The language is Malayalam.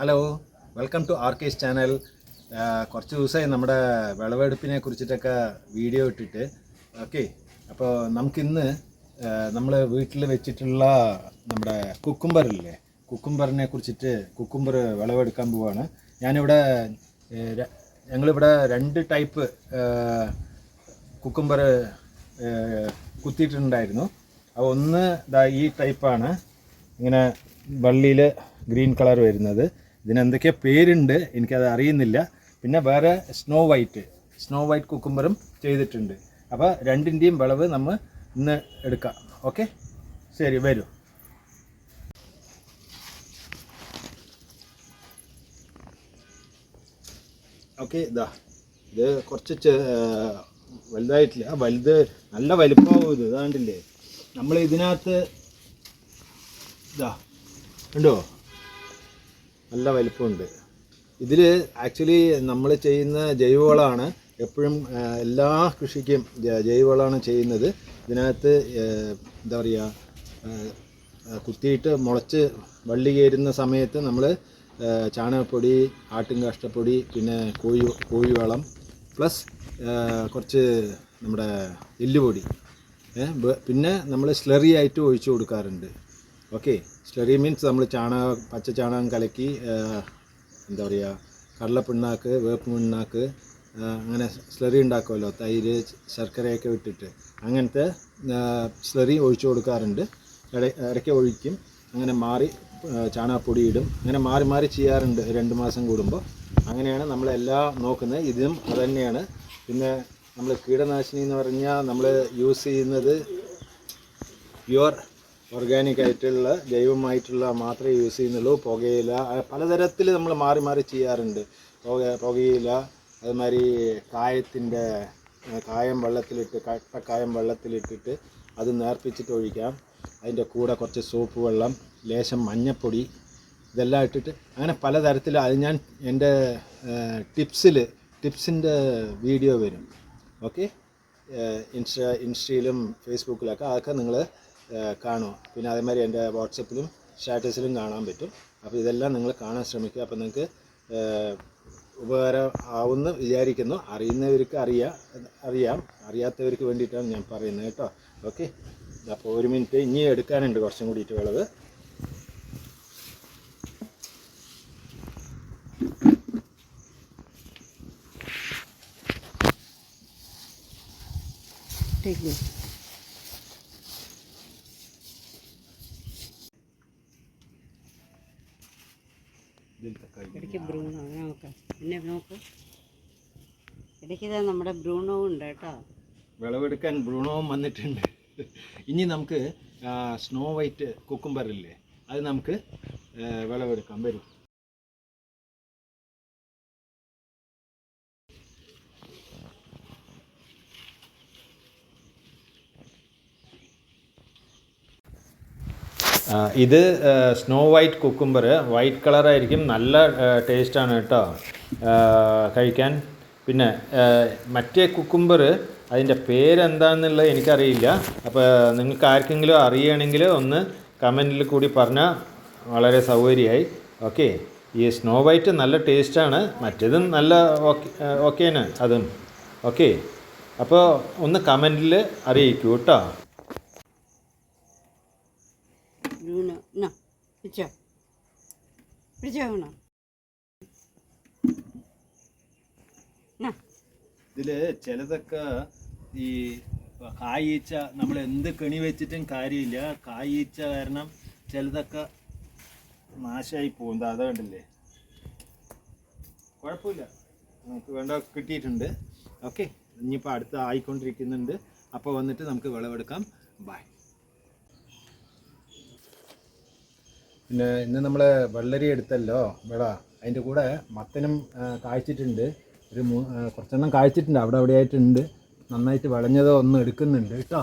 ഹലോ, വെൽക്കം ടു ആർക്കേസ് ചാനൽ. കുറച്ച് ദിവസമായി നമ്മുടെ വിളവെടുപ്പിനെ കുറിച്ചിട്ടൊക്കെ വീഡിയോ ഇട്ടിട്ട്. ഓക്കെ, അപ്പോൾ നമുക്കിന്ന് നമ്മൾ വീട്ടിൽ വെച്ചിട്ടുള്ള നമ്മുടെ കുക്കുംബറില്ലേ, കുക്കുംബറിനെ കുറിച്ചിട്ട് കുക്കുംബർ വിളവെടുക്കാൻ പോവുകയാണ്. ഞാനിവിടെ ഞങ്ങളിവിടെ 2 ടൈപ്പ് കുക്കുംബർ കുത്തിയിട്ടുണ്ടായിരുന്നു. അപ്പോൾ ഒന്ന് ഈ ടൈപ്പാണ്, ഇങ്ങനെ വള്ളിയിൽ ഗ്രീൻ കളർ വരുന്നത്. ഇതിനെന്തൊക്കെയോ പേരുണ്ട്, എനിക്കത് അറിയുന്നില്ല. പിന്നെ വേറെ സ്നോ വൈറ്റ് കുക്കുംബറും ചെയ്തിട്ടുണ്ട്. അപ്പോൾ രണ്ടിൻ്റെയും വിളവ് നമ്മൾ ഇന്ന് എടുക്കാം. ഓക്കെ, ശരി, വരൂ. ഓക്കെ, ഇത് കുറച്ച് വലുതായിട്ടില്ല, വലുത് നല്ല വലിപ്പമാവും. ഇത് ഇതാണ്ടില്ലേ, നമ്മൾ ഇതിനകത്ത് ഉണ്ടോ, നല്ല വലിപ്പമുണ്ട്. ഇതിൽ ആക്ച്വലി നമ്മൾ ചെയ്യുന്ന ജൈവവളമാണ്. എപ്പോഴും എല്ലാ കൃഷിക്കും ജൈവവളമാണ് ചെയ്യുന്നത്. ഇതിനകത്ത് എന്താ പറയുക, കുത്തിയിട്ട് മുളച്ച് വള്ളി കയറുന്ന സമയത്ത് നമ്മൾ ചാണകപ്പൊടി, ആട്ടിൻകാഷ്ടപ്പൊടി, പിന്നെ കോഴിവളം പ്ലസ് കുറച്ച് നമ്മുടെ എല്ലുപൊടി, പിന്നെ നമ്മൾ സ്ലറി ആയിട്ട് ഒഴിച്ചു കൊടുക്കാറുണ്ട്. ഓക്കെ, സ്ലറി മീൻസ് നമ്മൾ പച്ച ചാണകം കലക്കി എന്താ പറയുക, കടലപ്പിണ്ണാക്ക്, വേപ്പ് പിണ്ണാക്ക്, അങ്ങനെ സ്ലറി ഉണ്ടാക്കുമല്ലോ, തൈര് ശർക്കരയൊക്കെ ഇട്ടിട്ട്, അങ്ങനത്തെ സ്ലറി ഒഴിച്ചു കൊടുക്കാറുണ്ട്. ഇടയ്ക്ക് ഒഴിക്കും, അങ്ങനെ ചാണകപ്പൊടി ഇടും, അങ്ങനെ മാറി ചെയ്യാറുണ്ട് 2 മാസം കൂടുമ്പോൾ. അങ്ങനെയാണ് നമ്മളെല്ലാം നോക്കുന്നത്. ഇതും അതുതന്നെയാണ്. പിന്നെ നമ്മൾ കീടനാശിനി എന്ന് പറഞ്ഞാൽ നമ്മൾ യൂസ് ചെയ്യുന്നത് പ്യുവർ ഓർഗാനിക് ആയിട്ടുള്ള ജൈവമായിട്ടുള്ള മാത്രമേ യൂസ് ചെയ്യുന്നുള്ളൂ. പുകയില പലതരത്തിൽ നമ്മൾ മാറി ചെയ്യാറുണ്ട്. പുകയില, അതുമാതിരി കായം വെള്ളത്തിലിട്ട്, കട്ടക്കായം വെള്ളത്തിലിട്ടിട്ട് അത് നേർപ്പിച്ചിട്ട് ഒഴിക്കാം. അതിൻ്റെ കൂടെ കുറച്ച് സോപ്പ് വെള്ളം, ലേശം മഞ്ഞപ്പൊടി, ഇതെല്ലാം ഇട്ടിട്ട് അങ്ങനെ പലതരത്തിൽ. അത് ഞാൻ എൻ്റെ ടിപ്സിൻ്റെ വീഡിയോ വരും. ഓക്കെ, ഇൻസ്റ്റയിലും ഫേസ്ബുക്കിലൊക്കെ അതൊക്കെ നിങ്ങൾ കാണുക. പിന്നെ അതേമാതിരി എൻ്റെ വാട്സപ്പിലും സ്റ്റാറ്റസിലും കാണാൻ പറ്റും. അപ്പോൾ ഇതെല്ലാം നിങ്ങൾ കാണാൻ ശ്രമിക്കുക. അപ്പോൾ നിങ്ങൾക്ക് ഉപകാരം ആവുമെന്ന് വിചാരിക്കുന്നു. അറിയുന്നവർക്ക് അറിയാം, അറിയാത്തവർക്ക് വേണ്ടിയിട്ടാണ് ഞാൻ പറയുന്നത് കേട്ടോ. ഓക്കെ, അപ്പോൾ 1 മിനിറ്റ് ഇനി എടുക്കാനുണ്ട് കുറച്ചും കൂടിയിട്ട് വിളവ്. ഇടയ്ക്ക് ബ്രൂണോ നോക്കാം, പിന്നെ നോക്ക്, ഇടയ്ക്ക് നമ്മുടെ ബ്രൂണോ ഉണ്ട് കേട്ടോ. വിളവെടുക്കാൻ ബ്രൂണോവും വന്നിട്ടുണ്ട്. ഇനി നമുക്ക് സ്നോ വൈറ്റ് കുക്കുംബറില്ലേ, അത് നമുക്ക് വിളവെടുക്കാൻ വരും. ഇത് സ്നോ വൈറ്റ് കുക്കുംബർ, വൈറ്റ് കളറായിരിക്കും, നല്ല ടേസ്റ്റാണ് കേട്ടോ കഴിക്കാൻ. പിന്നെ മറ്റേ കുക്കുംബർ അതിൻ്റെ പേരെന്താണെന്നുള്ളത് എനിക്കറിയില്ല. അപ്പോൾ നിങ്ങൾക്ക് ആർക്കെങ്കിലും അറിയുകയാണെങ്കിൽ ഒന്ന് കമൻറ്റിൽ കൂടി പറഞ്ഞാൽ വളരെ സൗകര്യമായി. ഓക്കെ, ഈ സ്നോ വൈറ്റ് നല്ല ടേസ്റ്റാണ്, മറ്റേതും നല്ല ഓക്കെയാണ് അതും. ഓക്കെ, അപ്പോൾ ഒന്ന് കമൻറ്റിൽ അറിയിക്കൂ കേട്ടോ. ഇതിൽ ചിലതൊക്കെ ഈ കായീച്ച, നമ്മൾ എന്ത് കെണി വെച്ചിട്ടും കാര്യമില്ല, കായീച്ച കാരണം ചിലതൊക്കെ നാശമായി പോകും. അത് കണ്ടില്ലേ, കുഴപ്പമില്ല, നമുക്ക് വേണ്ട കിട്ടിയിട്ടുണ്ട്. ഓക്കെ, ഇനിയിപ്പോൾ അടുത്ത ആയിക്കൊണ്ടിരിക്കുന്നുണ്ട്. അപ്പോൾ വന്നിട്ട് നമുക്ക് വിളവെടുക്കാം. ബൈ. പിന്നെ ഇന്ന് നമ്മൾ വെള്ളരി എടുത്തല്ലോ വിള, അതിൻ്റെ കൂടെ മത്തനും കായ്ച്ചിട്ടുണ്ട്. കുറച്ചെണ്ണം കായ്ച്ചിട്ടുണ്ട്, അവിടെ ആയിട്ടുണ്ട്. നന്നായിട്ട് വിളഞ്ഞതോ ഒന്ന് എടുക്കുന്നുണ്ട് കേട്ടോ.